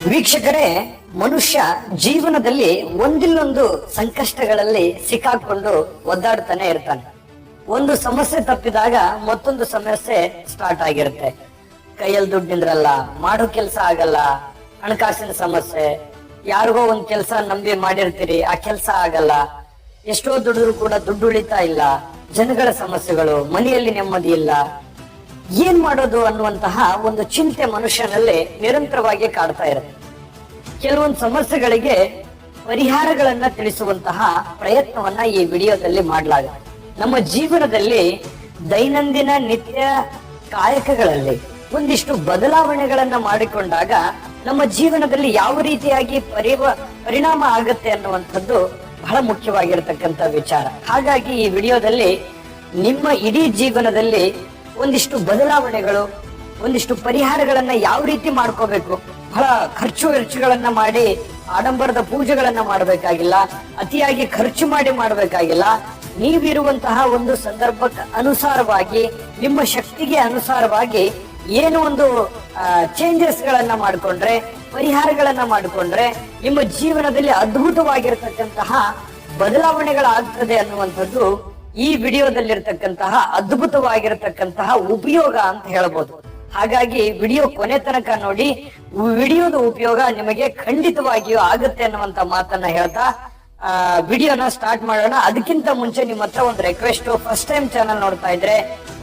ವೀಕ್ಷಕರೇ, ಮನುಷ್ಯ ಜೀವನದಲ್ಲಿ ಒಂದಿಲ್ಲೊಂದು ಸಂಕಷ್ಟಗಳಲ್ಲಿ ಸಿಕ್ಕಾಕೊಂಡು ಒದ್ದಾಡ್ತಾನೆ ಇರ್ತಾನೆ. ಒಂದು ಸಮಸ್ಯೆ ತಪ್ಪಿದಾಗ ಮತ್ತೊಂದು ಸಮಸ್ಯೆ ಸ್ಟಾರ್ಟ್ ಆಗಿರುತ್ತೆ. ಕೈಯಲ್ಲಿ ದುಡ್ಡು ನಿಂದ್ರಲ್ಲ, ಮಾಡೋ ಕೆಲಸ ಆಗಲ್ಲ, ಹಣಕಾಸಿನ ಸಮಸ್ಯೆ, ಯಾರಿಗೋ ಒಂದ್ ಕೆಲಸ ನಂಬಿ ಮಾಡಿರ್ತೀರಿ, ಆ ಕೆಲಸ ಆಗಲ್ಲ, ಎಷ್ಟೋ ದುಡಿದ್ರು ಕೂಡ ದುಡ್ಡು ಉಳಿತಾ ಇಲ್ಲ, ಜನಗಳ ಸಮಸ್ಯೆಗಳು, ಮನೆಯಲ್ಲಿ ನೆಮ್ಮದಿ ಇಲ್ಲ, ಏನ್ ಮಾಡೋದು ಅನ್ನುವಂತಹ ಒಂದು ಚಿಂತೆ ಮನುಷ್ಯನಲ್ಲಿ ನಿರಂತರವಾಗಿ ಕಾಡ್ತಾ ಇರುತ್ತೆ. ಕೆಲವೊಂದು ಸಮಸ್ಯೆಗಳಿಗೆ ಪರಿಹಾರಗಳನ್ನ ತಿಳಿಸುವಂತಹ ಪ್ರಯತ್ನವನ್ನ ಈ ವಿಡಿಯೋದಲ್ಲಿ ಮಾಡಲಾಗುತ್ತೆ. ನಮ್ಮ ಜೀವನದಲ್ಲಿ ದೈನಂದಿನ ನಿತ್ಯ ಕಾಯಕಗಳಲ್ಲಿ ಒಂದಿಷ್ಟು ಬದಲಾವಣೆಗಳನ್ನ ಮಾಡಿಕೊಂಡಾಗ ನಮ್ಮ ಜೀವನದಲ್ಲಿ ಯಾವ ರೀತಿಯಾಗಿ ಪರಿಣಾಮ ಆಗುತ್ತೆ ಅನ್ನುವಂಥದ್ದು ಬಹಳ ಮುಖ್ಯವಾಗಿರತಕ್ಕಂತ ವಿಚಾರ. ಹಾಗಾಗಿ ಈ ವಿಡಿಯೋದಲ್ಲಿ ನಿಮ್ಮ ಇಡೀ ಜೀವನದಲ್ಲಿ ಒಂದಿಷ್ಟು ಬದಲಾವಣೆಗಳು, ಒಂದಿಷ್ಟು ಪರಿಹಾರಗಳನ್ನ ಯಾವ ರೀತಿ ಮಾಡ್ಕೋಬೇಕು, ಬಹಳ ಖರ್ಚು ವೆಚ್ಚಗಳನ್ನ ಮಾಡಿ ಆಡಂಬರದ ಪೂಜೆಗಳನ್ನ ಮಾಡಬೇಕಾಗಿಲ್ಲ, ಅತಿಯಾಗಿ ಖರ್ಚು ಮಾಡಿ ಮಾಡಬೇಕಾಗಿಲ್ಲ. ನೀವಿರುವಂತಹ ಒಂದು ಸಂದರ್ಭಕ್ಕೆ ಅನುಸಾರವಾಗಿ, ನಿಮ್ಮ ಶಕ್ತಿಗೆ ಅನುಸಾರವಾಗಿ ಏನು ಒಂದು ಚೇಂಜಸ್ ಗಳನ್ನ ಮಾಡಿಕೊಂಡ್ರೆ, ಪರಿಹಾರಗಳನ್ನ ಮಾಡಿಕೊಂಡ್ರೆ ನಿಮ್ಮ ಜೀವನದಲ್ಲಿ ಅದ್ಭುತವಾಗಿರತಕ್ಕಂತಹ ಬದಲಾವಣೆಗಳಾಗ್ತದೆ ಅನ್ನುವಂಥದ್ದು ಈ ವಿಡಿಯೋದಲ್ಲಿರ್ತಕ್ಕಂತಹ ಅದ್ಭುತವಾಗಿರತಕ್ಕಂತಹ ಉಪಯೋಗ ಅಂತ ಹೇಳ್ಬೋದು. ಹಾಗಾಗಿ ವಿಡಿಯೋ ಕೊನೆ ತನಕ ನೋಡಿ, ವಿಡಿಯೋದ ಉಪಯೋಗ ನಿಮಗೆ ಖಂಡಿತವಾಗಿಯೂ ಆಗುತ್ತೆ ಅನ್ನುವಂತ ಮಾತನ್ನ ಹೇಳ್ತಾ ವಿಡಿಯೋನ ಸ್ಟಾರ್ಟ್ ಮಾಡೋಣ. ಅದಕ್ಕಿಂತ ಮುಂಚೆ ನಿಮ್ಮ ಹತ್ರ ಒಂದು ರಿಕ್ವೆಸ್ಟ್, ಫಸ್ಟ್ ಟೈಮ್ ಚಾನಲ್ ನೋಡ್ತಾ ಇದ್ರೆ,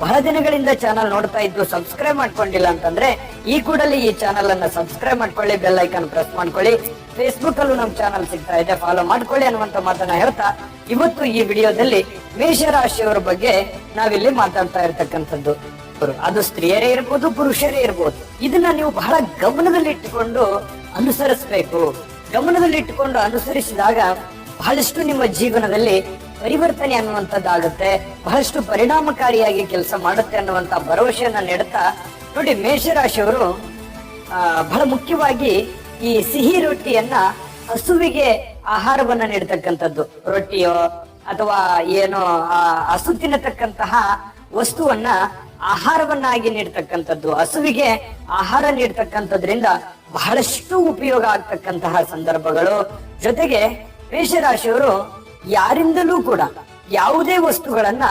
ಬಹಳ ದಿನಗಳಿಂದ ಚಾನಲ್ ನೋಡ್ತಾ ಇದ್ದು ಸಬ್ಸ್ಕ್ರೈಬ್ ಮಾಡ್ಕೊಂಡಿಲ್ಲ ಅಂತಂದ್ರೆ ಈ ಕೂಡಲೇ ಈ ಚಾನಲ್ ಅನ್ನ ಸಬ್ಸ್ಕ್ರೈಬ್ ಮಾಡ್ಕೊಳ್ಳಿ, ಬೆಲ್ ಐಕಾನ್ ಪ್ರೆಸ್ ಮಾಡ್ಕೊಳ್ಳಿ. ಫೇಸ್ಬುಕ್ ಅಲ್ಲೂ ನಮ್ ಚಾನಲ್ ಸಿಗ್ತಾ ಇದೆ, ಫಾಲೋ ಮಾಡ್ಕೊಳ್ಳಿ ಅನ್ನುವಂತ ಮಾತನ್ನ ಹೇಳ್ತಾ ಇವತ್ತು ಈ ವಿಡಿಯೋದಲ್ಲಿ ಮೇಷರಾಶಿಯವರ ಬಗ್ಗೆ ನಾವಿಲ್ಲಿ ಮಾತಾಡ್ತಾ ಇರ್ತಕ್ಕಂಥದ್ದು. ಅದು ಸ್ತ್ರೀಯರೇ ಇರ್ಬೋದು, ಪುರುಷರೇ ಇರ್ಬೋದು. ಇದನ್ನ ನೀವು ಬಹಳ ಗಮನದಲ್ಲಿಟ್ಟುಕೊಂಡು ಅನುಸರಿಸಬೇಕು. ಗಮನದಲ್ಲಿಟ್ಟುಕೊಂಡು ಅನುಸರಿಸಿದಾಗ ಬಹಳಷ್ಟು ನಿಮ್ಮ ಜೀವನದಲ್ಲಿ ಪರಿವರ್ತನೆ ಅನ್ನುವಂಥದ್ದಾಗುತ್ತೆ, ಬಹಳಷ್ಟು ಪರಿಣಾಮಕಾರಿಯಾಗಿ ಕೆಲಸ ಮಾಡುತ್ತೆ ಅನ್ನುವಂತ ಭರವಸೆಯನ್ನ ನೀಡುತ್ತಾ ನೋಡಿ, ಮೇಷರಾಶಿಯವರು ಬಹಳ ಮುಖ್ಯವಾಗಿ ಈ ಸಿಹಿ ರೊಟ್ಟಿಯನ್ನ ಹಸುವಿಗೆ ಆಹಾರವನ್ನ ನೀಡತಕ್ಕಂಥದ್ದು, ರೊಟ್ಟಿಯೋ ಅಥವಾ ಏನೋ ಹಸು ತಿನ್ನತಕ್ಕಂತಹ ವಸ್ತುವನ್ನ ಆಹಾರವನ್ನಾಗಿ ನೀಡ್ತಕ್ಕಂಥದ್ದು, ಹಸುವಿಗೆ ಆಹಾರ ನೀಡ್ತಕ್ಕಂಥದ್ರಿಂದ ಬಹಳಷ್ಟು ಉಪಯೋಗ ಆಗ್ತಕ್ಕಂತಹ ಸಂದರ್ಭಗಳು. ಜೊತೆಗೆ ಮೇಷರಾಶಿಯವರು ಯಾರಿಂದಲೂ ಕೂಡ ಯಾವುದೇ ವಸ್ತುಗಳನ್ನ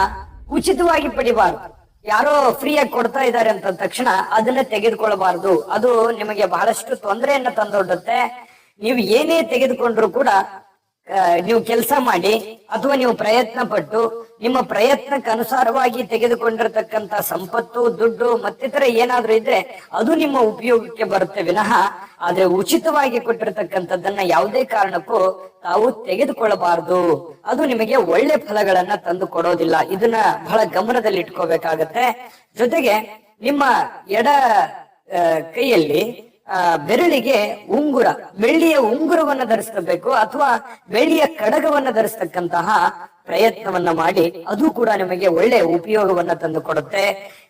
ಉಚಿತವಾಗಿ ಪಡಿಬಾರದು. ಯಾರೋ ಫ್ರೀಯಾಗಿ ಕೊಡ್ತಾ ಇದ್ದಾರೆ ಅಂತ ತಕ್ಷಣ ಅದನ್ನ ತೆಗೆದುಕೊಳ್ಳಬಾರದು. ಅದು ನಿಮಗೆ ಬಹಳಷ್ಟು ತೊಂದರೆಯನ್ನ ತಂದೊಡ್ಡುತ್ತೆ. ನೀವು ಏನೇ ತೆಗೆದುಕೊಂಡ್ರು ಕೂಡ ನೀವು ಕೆಲಸ ಮಾಡಿ ಅಥವಾ ನೀವು ಪ್ರಯತ್ನ ಪಟ್ಟು ನಿಮ್ಮ ಪ್ರಯತ್ನಕ್ಕೆ ಅನುಸಾರವಾಗಿ ತೆಗೆದುಕೊಂಡಿರತಕ್ಕಂತ ಸಂಪತ್ತು, ದುಡ್ಡು ಮತ್ತಿತರ ಏನಾದ್ರೂ ಇದ್ರೆ ಅದು ನಿಮ್ಮ ಉಪಯೋಗಕ್ಕೆ ಬರುತ್ತೆ ವಿನಃ, ಆದ್ರೆ ಉಚಿತವಾಗಿ ಕೊಟ್ಟಿರತಕ್ಕಂಥದ್ದನ್ನ ಯಾವುದೇ ಕಾರಣಕ್ಕೂ ತಾವು ತೆಗೆದುಕೊಳ್ಳಬಾರದು. ಅದು ನಿಮಗೆ ಒಳ್ಳೆ ಫಲಗಳನ್ನ ತಂದು ಕೊಡೋದಿಲ್ಲ. ಇದನ್ನ ಬಹಳ ಗಮನದಲ್ಲಿ ಇಟ್ಕೋಬೇಕಾಗತ್ತೆ. ಜೊತೆಗೆ ನಿಮ್ಮ ಎಡ ಕೈಯಲ್ಲಿ ಬೆರಳಿಗೆ ಉಂಗುರ, ಬೆಳ್ಳಿಯ ಉಂಗುರವನ್ನ ಧರಿಸಬೇಕು ಅಥವಾ ಬೆಳ್ಳಿಯ ಕಡಗವನ್ನ ಧರಿಸತಕ್ಕಂತಹ ಪ್ರಯತ್ನವನ್ನ ಮಾಡಿ, ಅದು ಕೂಡ ನಿಮಗೆ ಒಳ್ಳೆ ಉಪಯೋಗವನ್ನ ತಂದು ಕೊಡುತ್ತೆ.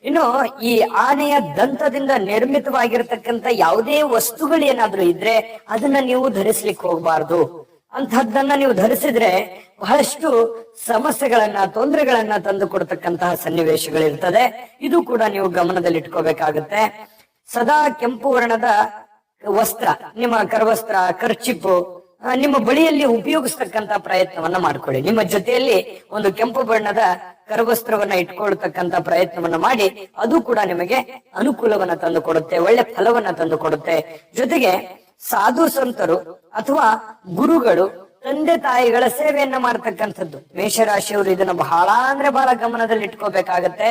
ಇನ್ನು ಈ ಆನೆಯ ದಂತದಿಂದ ನಿರ್ಮಿತವಾಗಿರತಕ್ಕಂತ ಯಾವುದೇ ವಸ್ತುಗಳೇನಾದ್ರೂ ಇದ್ರೆ ಅದನ್ನ ನೀವು ಧರಿಸ್ಲಿಕ್ಕೆ ಹೋಗಬಾರ್ದು. ಅಂತಹದ್ದನ್ನ ನೀವು ಧರಿಸಿದ್ರೆ ಬಹಳಷ್ಟು ಸಮಸ್ಯೆಗಳನ್ನ, ತೊಂದರೆಗಳನ್ನ ತಂದು ಕೊಡ್ತಕ್ಕಂತಹ ಸನ್ನಿವೇಶಗಳಿರ್ತದೆ. ಇದು ಕೂಡ ನೀವು ಗಮನದಲ್ಲಿ ಇಟ್ಕೋಬೇಕಾಗತ್ತೆ. ಸದಾ ಕೆಂಪು ವರ್ಣದ ವಸ್ತ್ರ, ನಿಮ್ಮ ಕರವಸ್ತ್ರ, ಕರ್ಚಿಪ್ಪು ನಿಮ್ಮ ಬಳಿಯಲ್ಲಿ ಉಪಯೋಗಿಸ್ತಕ್ಕಂತ ಪ್ರಯತ್ನವನ್ನ ಮಾಡ್ಕೊಳ್ಳಿ. ನಿಮ್ಮ ಜೊತೆಯಲ್ಲಿ ಒಂದು ಕೆಂಪು ಬಣ್ಣದ ಕರವಸ್ತ್ರವನ್ನ ಇಟ್ಕೊಳ್ತಕ್ಕಂತ ಪ್ರಯತ್ನವನ್ನ ಮಾಡಿ, ಅದು ಕೂಡ ನಿಮಗೆ ಅನುಕೂಲವನ್ನ ತಂದು ಕೊಡುತ್ತೆ, ಒಳ್ಳೆ ಫಲವನ್ನ ತಂದು ಕೊಡುತ್ತೆ. ಜೊತೆಗೆ ಸಾಧು ಸಂತರು ಅಥವಾ ಗುರುಗಳು, ತಂದೆ ತಾಯಿಗಳ ಸೇವೆಯನ್ನ ಮಾಡ್ತಕ್ಕಂಥದ್ದು. ಮೇಷರಾಶಿಯವರು ಇದನ್ನ ಬಹಳ ಅಂದ್ರೆ ಬಹಳ ಗಮನದಲ್ಲಿ ಇಟ್ಕೋಬೇಕಾಗತ್ತೆ.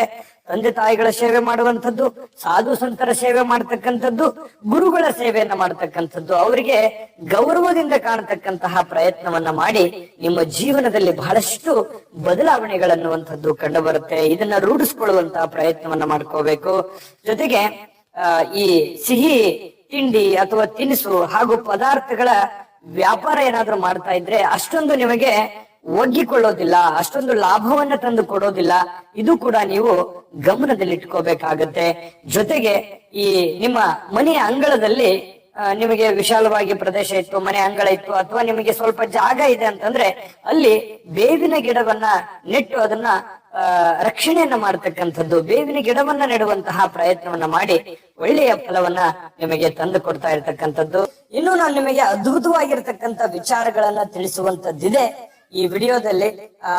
ತಂದೆ ತಾಯಿಗಳ ಸೇವೆ ಮಾಡುವಂಥದ್ದು, ಸಾಧು ಸಂತರ ಸೇವೆ ಮಾಡ್ತಕ್ಕಂಥದ್ದು, ಗುರುಗಳ ಸೇವೆಯನ್ನ ಮಾಡ್ತಕ್ಕಂಥದ್ದು, ಅವರಿಗೆ ಗೌರವದಿಂದ ಕಾಣತಕ್ಕಂತಹ ಪ್ರಯತ್ನವನ್ನ ಮಾಡಿ ನಿಮ್ಮ ಜೀವನದಲ್ಲಿ ಬಹಳಷ್ಟು ಬದಲಾವಣೆಗಳನ್ನುವಂಥದ್ದು ಕಂಡು ಬರುತ್ತೆ. ಇದನ್ನ ರೂಢಿಸ್ಕೊಳ್ಳುವಂತಹ ಪ್ರಯತ್ನವನ್ನ ಮಾಡ್ಕೋಬೇಕು. ಜೊತೆಗೆ ಈ ಸಿಹಿ ತಿಂಡಿ ಅಥವಾ ತಿನಿಸು ಹಾಗೂ ಪದಾರ್ಥಗಳ ವ್ಯಾಪಾರ ಏನಾದ್ರೂ ಮಾಡ್ತಾ ಇದ್ರೆ ಅಷ್ಟೊಂದು ನಿಮಗೆ ಒಗ್ಗಿಕೊಳ್ಳೋದಿಲ್ಲ, ಅಷ್ಟೊಂದು ಲಾಭವನ್ನ ತಂದು ಕೊಡೋದಿಲ್ಲ. ಇದು ಕೂಡ ನೀವು ಗಮನದಲ್ಲಿ ಇಟ್ಕೋಬೇಕಾಗತ್ತೆ. ಜೊತೆಗೆ ಈ ನಿಮ್ಮ ಮನೆಯ ಅಂಗಳದಲ್ಲಿ ನಿಮಗೆ ವಿಶಾಲವಾಗಿ ಪ್ರದೇಶ ಇತ್ತು, ಮನೆ ಅಂಗಳ ಇತ್ತು, ಅಥವಾ ನಿಮಗೆ ಸ್ವಲ್ಪ ಜಾಗ ಇದೆ ಅಂತಂದ್ರೆ ಅಲ್ಲಿ ಬೇವಿನ ಗಿಡವನ್ನ ನೆಟ್ಟು ಅದನ್ನ ರಕ್ಷಣೆಯನ್ನ ಮಾಡತಕ್ಕಂಥದ್ದು, ಬೇವಿನ ಗಿಡವನ್ನ ನೆಡುವಂತಹ ಪ್ರಯತ್ನವನ್ನ ಮಾಡಿ ಒಳ್ಳೆಯ ಫಲವನ್ನ ನಿಮಗೆ ತಂದು ಕೊಡ್ತಾ ಇರ್ತಕ್ಕಂಥದ್ದು. ಇನ್ನು ನಾನು ನಿಮಗೆ ಅದ್ಭುತವಾಗಿರ್ತಕ್ಕಂಥ ವಿಚಾರಗಳನ್ನ ತಿಳಿಸುವಂತದ್ದಿದೆ ಈ ವಿಡಿಯೋದಲ್ಲಿ.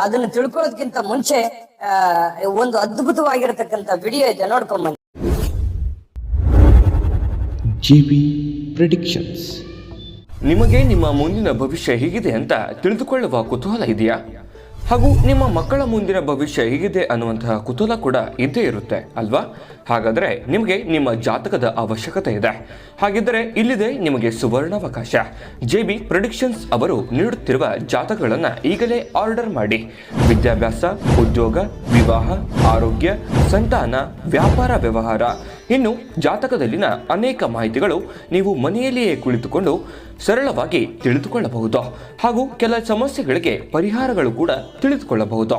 ಅದನ್ನು ತಿಳ್ಕೊಳ್ಳೋದಕ್ಕಿಂತ ಮುಂಚೆ ಒಂದು ಅದ್ಭುತವಾಗಿರತಕ್ಕಂಥ ವಿಡಿಯೋ ಇದೆ, ನೋಡ್ಕೊಂಬನ್ನಿ. GB predictions. ನಿಮಗೆ ನಿಮ್ಮ ಮುಂದಿನ ಭವಿಷ್ಯ ಹೇಗಿದೆ ಅಂತ ತಿಳಿದುಕೊಳ್ಳುವ ಕುತೂಹಲ ಇದೆಯಾ? ಹಾಗೂ ನಿಮ್ಮ ಮಕ್ಕಳ ಮುಂದಿನ ಭವಿಷ್ಯ ಹೇಗಿದೆ ಅನ್ನುವಂತಹ ಕುತೂಹಲ ಕೂಡ ಇದ್ದೇ ಇರುತ್ತೆ ಅಲ್ವಾ? ಹಾಗಾದರೆ ನಿಮಗೆ ನಿಮ್ಮ ಜಾತಕದ ಅವಶ್ಯಕತೆ ಇದೆ. ಹಾಗಿದ್ದರೆ ಇಲ್ಲಿದೆ ನಿಮಗೆ ಸುವರ್ಣಾವಕಾಶ. JB ಪ್ರೆಡಿಕ್ಷನ್ಸ್ ಅವರು ನೀಡುತ್ತಿರುವ ಜಾತಕಗಳನ್ನು ಈಗಲೇ ಆರ್ಡರ್ ಮಾಡಿ. ವಿದ್ಯಾಭ್ಯಾಸ, ಉದ್ಯೋಗ, ವಿವಾಹ, ಆರೋಗ್ಯ, ಸಂತಾನ, ವ್ಯಾಪಾರ ವ್ಯವಹಾರ, ಇನ್ನು ಜಾತಕದಲ್ಲಿನ ಅನೇಕ ಮಾಹಿತಿಗಳು ನೀವು ಮನೆಯಲ್ಲಿಯೇ ಕುಳಿತುಕೊಂಡು ಸರಳವಾಗಿ ತಿಳಿದುಕೊಳ್ಳಬಹುದು. ಹಾಗೂ ಕೆಲ ಸಮಸ್ಯೆಗಳಿಗೆ ಪರಿಹಾರಗಳು ಕೂಡ ತಿಳಿದುಕೊಳ್ಳಬಹುದು.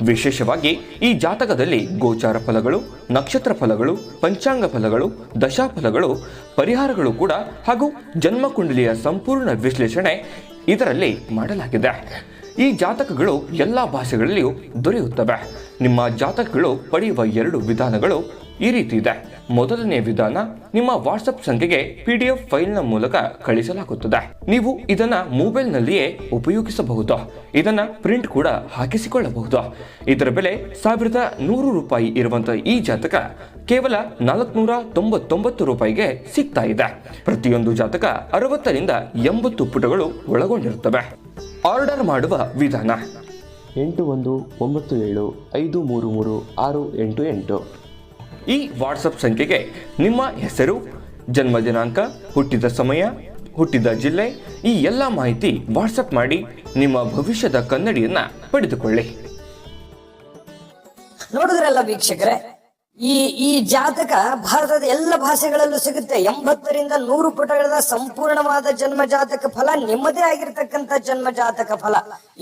ವಿಶೇಷವಾಗಿ ಈ ಜಾತಕದಲ್ಲಿ ಗೋಚಾರ ಫಲಗಳು, ನಕ್ಷತ್ರ ಫಲಗಳು, ಪಂಚಾಂಗ ಫಲಗಳು, ದಶಾಫಲಗಳು, ಪರಿಹಾರಗಳು ಕೂಡ ಹಾಗೂ ಜನ್ಮಕುಂಡಲಿಯ ಸಂಪೂರ್ಣ ವಿಶ್ಲೇಷಣೆ ಇದರಲ್ಲಿ ಮಾಡಲಾಗಿದೆ. ಈ ಜಾತಕಗಳು ಎಲ್ಲ ಭಾಷೆಗಳಲ್ಲಿಯೂ ದೊರೆಯುತ್ತವೆ. ನಿಮ್ಮ ಜಾತಕಗಳು ಪಡೆಯುವ 2 ವಿಧಾನಗಳು ಈ ರೀತಿ ಇದೆ. ಮೊದಲನೇ ವಿಧಾನ, ನಿಮ್ಮ ವಾಟ್ಸಪ್ ಸಂಖ್ಯೆಗೆ PDF ಫೈಲ್ನ ಮೂಲಕ ಕಳಿಸಲಾಗುತ್ತದೆ. ನೀವು ಇದನ್ನ ಮೊಬೈಲ್ನಲ್ಲಿಯೇ ಉಪಯೋಗಿಸಬಹುದು. ಇದನ್ನ ಪ್ರಿಂಟ್ ಕೂಡ ಹಾಕಿಸಿಕೊಳ್ಳಬಹುದು. ಇದರ ಬೆಲೆ 1100 ರೂಪಾಯಿ ಇರುವಂತಹ ಈ ಜಾತಕ ಕೇವಲ 499 ರೂಪಾಯಿಗೆ ಸಿಗ್ತಾ ಇದೆ. ಪ್ರತಿಯೊಂದು ಜಾತಕ 60 ರಿಂದ 80 ಪುಟಗಳು ಒಳಗೊಂಡಿರುತ್ತವೆ. ಆರ್ಡರ್ ಮಾಡುವ ವಿಧಾನ: 8197533688. ಈ ವಾಟ್ಸಪ್ ಸಂಖ್ಯೆಗೆ ನಿಮ್ಮ ಹೆಸರು, ಜನ್ಮ ದಿನಾಂಕ, ಹುಟ್ಟಿದ ಸಮಯ, ಹುಟ್ಟಿದ ಜಿಲ್ಲೆ, ಈ ಎಲ್ಲ ಮಾಹಿತಿ ವಾಟ್ಸಪ್ ಮಾಡಿ ನಿಮ್ಮ ಭವಿಷ್ಯದ ಕನ್ನಡಿಯನ್ನ ಪಡೆದುಕೊಳ್ಳಿ. ನೋಡಿದ್ರಲ್ಲ ವೀಕ್ಷಕರೇ, ಈ ಜಾತಕ ಭಾರತದ ಎಲ್ಲ ಭಾಷೆಗಳಲ್ಲೂ ಸಿಗುತ್ತೆ. 80 ರಿಂದ 100 ಪುಟಗಳ ಸಂಪೂರ್ಣವಾದ ಜನ್ಮ ಜಾತಕ ಫಲ, ನಿಮ್ಮದೇ ಆಗಿರ್ತಕ್ಕಂಥ ಜನ್ಮ ಜಾತಕ ಫಲ.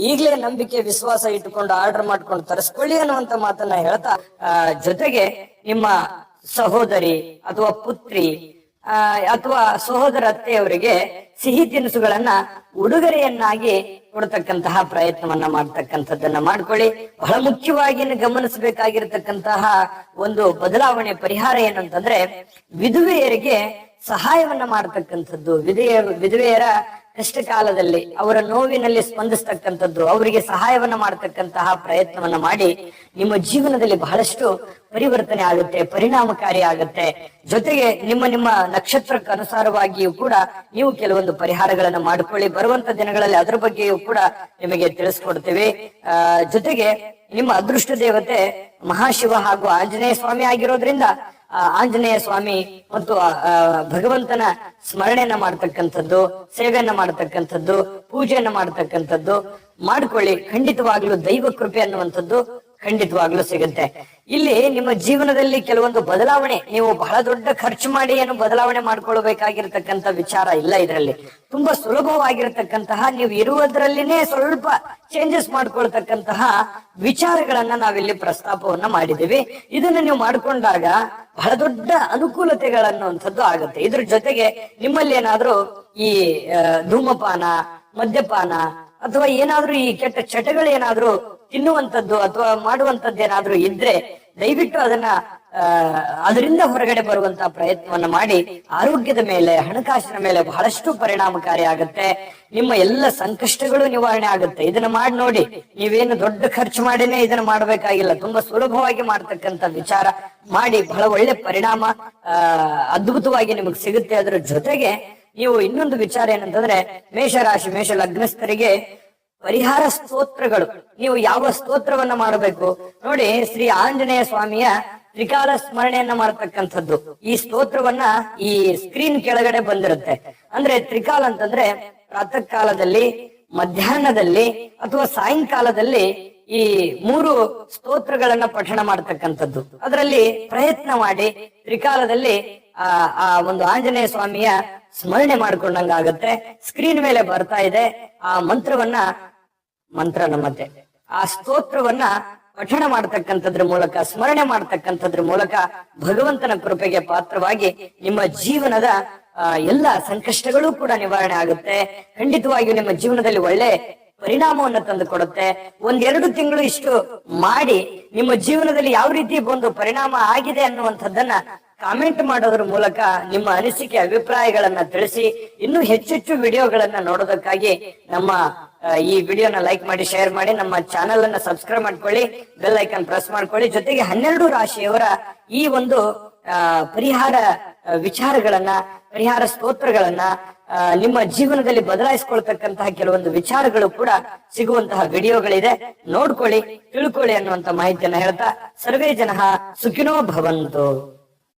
ಈಗಲೇ ನಂಬಿಕೆ ವಿಶ್ವಾಸ ಇಟ್ಟುಕೊಂಡು ಆರ್ಡರ್ ಮಾಡ್ಕೊಂಡು ತರಿಸ್ಕೊಳ್ಳಿ ಅನ್ನುವಂತ ಮಾತನ್ನ ಹೇಳ್ತಾ, ಜೊತೆಗೆ ನಿಮ್ಮ ಸಹೋದರಿ ಅಥವಾ ಪುತ್ರಿ ಅಥವಾ ಸಹೋದರ ಅತ್ತೆಯವರಿಗೆ ಸಿಹಿ ತಿನಿಸುಗಳನ್ನ ಉಡುಗೊರೆಯನ್ನಾಗಿ ಕೊಡ್ತಕ್ಕಂತಹ ಪ್ರಯತ್ನವನ್ನ ಮಾಡ್ತಕ್ಕಂಥದ್ದನ್ನ ಮಾಡ್ಕೊಳ್ಳಿ. ಬಹಳ ಮುಖ್ಯವಾಗಿ ಗಮನಿಸಬೇಕಾಗಿರ್ತಕ್ಕಂತಹ ಒಂದು ಬದಲಾವಣೆ ಪರಿಹಾರ ಏನಂತಂದ್ರೆ, ವಿಧವೆಯರಿಗೆ ಸಹಾಯವನ್ನ ಮಾಡತಕ್ಕಂಥದ್ದು. ವಿಧವೆಯರ ಕಷ್ಟ ಕಾಲದಲ್ಲಿ ಅವರ ನೋವಿನಲ್ಲಿ ಸ್ಪಂದಿಸ್ತಕ್ಕಂಥದ್ದು, ಅವರಿಗೆ ಸಹಾಯವನ್ನ ಮಾಡತಕ್ಕಂತಹ ಪ್ರಯತ್ನವನ್ನ ಮಾಡಿ ನಿಮ್ಮ ಜೀವನದಲ್ಲಿ ಬಹಳಷ್ಟು ಪರಿವರ್ತನೆ ಆಗುತ್ತೆ, ಪರಿಣಾಮಕಾರಿ ಆಗುತ್ತೆ. ಜೊತೆಗೆ ನಿಮ್ಮ ನಕ್ಷತ್ರಕ್ಕೆ ಅನುಸಾರವಾಗಿಯೂ ಕೂಡ ನೀವು ಕೆಲವೊಂದು ಪರಿಹಾರಗಳನ್ನ ಮಾಡಿಕೊಳ್ಳಿ. ಬರುವಂತ ದಿನಗಳಲ್ಲಿ ಅದರ ಬಗ್ಗೆಯೂ ಕೂಡ ನಿಮಗೆ ತಿಳಿಸ್ಕೊಡ್ತೇವೆ. ಜೊತೆಗೆ ನಿಮ್ಮ ಅದೃಷ್ಟ ದೇವತೆ ಮಹಾಶಿವ ಹಾಗೂ ಆಂಜನೇಯ ಸ್ವಾಮಿ ಆಗಿರೋದ್ರಿಂದ ಆಂಜನೇಯ ಸ್ವಾಮಿ ಮತ್ತು ಭಗವಂತನ ಸ್ಮರಣೆಯನ್ನ ಮಾಡ್ತಕ್ಕಂಥದ್ದು, ಸೇವೆಯನ್ನ ಮಾಡ್ತಕ್ಕಂಥದ್ದು, ಪೂಜೆಯನ್ನ ಮಾಡ್ತಕ್ಕಂಥದ್ದು ಮಾಡ್ಕೊಳ್ಳಿ. ಖಂಡಿತವಾಗ್ಲೂ ದೈವ ಕೃಪೆ ಅನ್ನುವಂಥದ್ದು ಖಂಡಿತವಾಗ್ಲೂ ಸಿಗುತ್ತೆ. ಇಲ್ಲಿ ನಿಮ್ಮ ಜೀವನದಲ್ಲಿ ಕೆಲವೊಂದು ಬದಲಾವಣೆ, ನೀವು ಬಹಳ ದೊಡ್ಡ ಖರ್ಚು ಮಾಡಿ ಏನು ಬದಲಾವಣೆ ಮಾಡ್ಕೊಳ್ಬೇಕಾಗಿರ್ತಕ್ಕಂಥ ವಿಚಾರ ಇಲ್ಲ. ಇದರಲ್ಲಿ ತುಂಬಾ ಸುಲಭವಾಗಿರ್ತಕ್ಕಂತಹ, ನೀವು ಇರುವುದರಲ್ಲಿನೇ ಸ್ವಲ್ಪ ಚೇಂಜಸ್ ಮಾಡ್ಕೊಳ್ತಕ್ಕಂತಹ ವಿಚಾರಗಳನ್ನ ನಾವಿಲ್ಲಿ ಪ್ರಸ್ತಾಪವನ್ನ ಮಾಡಿದ್ದೀವಿ. ಇದನ್ನ ನೀವು ಮಾಡ್ಕೊಂಡಾಗ ಬಹಳ ದೊಡ್ಡ ಅನುಕೂಲತೆಗಳನ್ನುವಂಥದ್ದು ಆಗುತ್ತೆ. ಇದ್ರ ಜೊತೆಗೆ ನಿಮ್ಮಲ್ಲಿ ಏನಾದ್ರೂ ಈ ಧೂಮಪಾನ, ಮದ್ಯಪಾನ ಅಥವಾ ಏನಾದ್ರೂ ಈ ಕೆಟ್ಟ ಚಟಗಳು ಏನಾದ್ರೂ ತಿನ್ನುವಂಥದ್ದು ಅಥವಾ ಮಾಡುವಂಥದ್ದು ಏನಾದ್ರೂ ಇದ್ರೆ ದಯವಿಟ್ಟು ಅದರಿಂದ ಹೊರಗಡೆ ಬರುವಂತಹ ಪ್ರಯತ್ನವನ್ನ ಮಾಡಿ ಆರೋಗ್ಯದ ಮೇಲೆ, ಹಣಕಾಸಿನ ಮೇಲೆ ಬಹಳಷ್ಟು ಪರಿಣಾಮಕಾರಿ ಆಗುತ್ತೆ. ನಿಮ್ಮ ಎಲ್ಲ ಸಂಕಷ್ಟಗಳು ನಿವಾರಣೆ ಆಗುತ್ತೆ. ಇದನ್ನ ಮಾಡಿ ನೋಡಿ. ನೀವೇನು ದೊಡ್ಡ ಖರ್ಚು ಮಾಡಿನೇ ಇದನ್ನ ಮಾಡ್ಬೇಕಾಗಿಲ್ಲ. ತುಂಬಾ ಸುಲಭವಾಗಿ ಮಾಡ್ತಕ್ಕಂಥ ವಿಚಾರ ಮಾಡಿ ಬಹಳ ಒಳ್ಳೆ ಪರಿಣಾಮ ಅದ್ಭುತವಾಗಿ ನಿಮಗೆ ಸಿಗುತ್ತೆ. ಅದರ ಜೊತೆಗೆ ನೀವು ಇನ್ನೊಂದು ವಿಚಾರ ಏನಂತಂದ್ರೆ, ಮೇಷರಾಶಿ, ಮೇಷ ಲಗ್ನಸ್ಥರಿಗೆ ಪರಿಹಾರ ಸ್ತೋತ್ರಗಳು. ನೀವು ಯಾವ ಸ್ತೋತ್ರವನ್ನ ಮಾಡಬೇಕು ನೋಡಿ, ಶ್ರೀ ಆಂಜನೇಯ ಸ್ವಾಮಿಯ ತ್ರಿಕಾಲ ಸ್ಮರಣೆಯನ್ನ ಮಾಡತಕ್ಕಂಥದ್ದು. ಈ ಸ್ತೋತ್ರವನ್ನ ಈ ಸ್ಕ್ರೀನ್ ಕೆಳಗಡೆ ಬಂದಿರುತ್ತೆ. ಅಂದ್ರೆ ತ್ರಿಕಾಲ ಅಂತಂದ್ರೆ ಪ್ರಾತಃ ಕಾಲದಲ್ಲಿ, ಮಧ್ಯಾಹ್ನದಲ್ಲಿ ಅಥವಾ ಸಾಯಂಕಾಲದಲ್ಲಿ ಈ 3 ಸ್ತೋತ್ರಗಳನ್ನ ಪಠಣ ಮಾಡ್ತಕ್ಕಂಥದ್ದು. ಅದರಲ್ಲಿ ಪ್ರಯತ್ನ ಮಾಡಿ ತ್ರಿಕಾಲದಲ್ಲಿ ಆ ಒಂದು ಆಂಜನೇಯ ಸ್ವಾಮಿಯ ಸ್ಮರಣೆ ಮಾಡ್ಕೊಂಡಂಗಾಗತ್ತೆ. ಸ್ಕ್ರೀನ್ ಮೇಲೆ ಬರ್ತಾ ಇದೆ. ಆ ಮಂತ್ರ ನಮ್ಮತ್ತೆ ಆ ಸ್ತೋತ್ರವನ್ನ ಪಠಣ ಮಾಡ್ತಕ್ಕಂಥದ್ರ ಮೂಲಕ, ಸ್ಮರಣೆ ಮಾಡ್ತಕ್ಕಂಥದ್ರ ಮೂಲಕ ಭಗವಂತನ ಕೃಪೆಗೆ ಪಾತ್ರವಾಗಿ ನಿಮ್ಮ ಜೀವನದ ಎಲ್ಲ ಸಂಕಷ್ಟಗಳು ಕೂಡ ನಿವಾರಣೆ ಆಗುತ್ತೆ. ಖಂಡಿತವಾಗಿಯೂ ನಿಮ್ಮ ಜೀವನದಲ್ಲಿ ಒಳ್ಳೆ ಪರಿಣಾಮವನ್ನು ತಂದು ಕೊಡುತ್ತೆ. 1-2 ತಿಂಗಳು ಇಷ್ಟು ಮಾಡಿ ನಿಮ್ಮ ಜೀವನದಲ್ಲಿ ಯಾವ ರೀತಿ ಒಂದು ಪರಿಣಾಮ ಆಗಿದೆ ಅನ್ನುವಂಥದ್ದನ್ನ ಕಾಮೆಂಟ್ ಮಾಡೋದ್ರ ಮೂಲಕ ನಿಮ್ಮ ಅನಿಸಿಕೆ ಅಭಿಪ್ರಾಯಗಳನ್ನ ತಿಳಿಸಿ. ಇನ್ನೂ ಹೆಚ್ಚೆಚ್ಚು ವಿಡಿಯೋಗಳನ್ನ ನೋಡೋದಕ್ಕಾಗಿ ನಮ್ಮ ಈ ವಿಡಿಯೋನ ಲೈಕ್ ಮಾಡಿ, ಶೇರ್ ಮಾಡಿ, ನಮ್ಮ ಚಾನೆಲ್ ಅನ್ನ ಸಬ್ಸ್ಕ್ರೈಬ್ ಮಾಡ್ಕೊಳ್ಳಿ, ಬೆಲ್ ಐಕಾನ್ ಪ್ರೆಸ್ ಮಾಡ್ಕೊಳ್ಳಿ. ಜೊತೆಗೆ 12 ರಾಶಿಯವರ ಈ ಒಂದು ಪರಿಹಾರ ವಿಚಾರಗಳನ್ನ, ಪರಿಹಾರ ಸ್ತೋತ್ರಗಳನ್ನ, ನಿಮ್ಮ ಜೀವನದಲ್ಲಿ ಬದಲಾಯಿಸಿಕೊಳ್ತಕ್ಕಂತಹ ಕೆಲವೊಂದು ವಿಚಾರಗಳು ಕೂಡ ಸಿಗುವಂತಹ ವಿಡಿಯೋಗಳಿದೆ. ನೋಡ್ಕೊಳ್ಳಿ, ತಿಳ್ಕೊಳ್ಳಿ ಅನ್ನುವಂತ ಮಾಹಿತಿಯನ್ನ ಹೇಳ್ತಾ ಸರ್ವೇ ಜನಃ ಸುಖಿನೋ ಭವಂತು.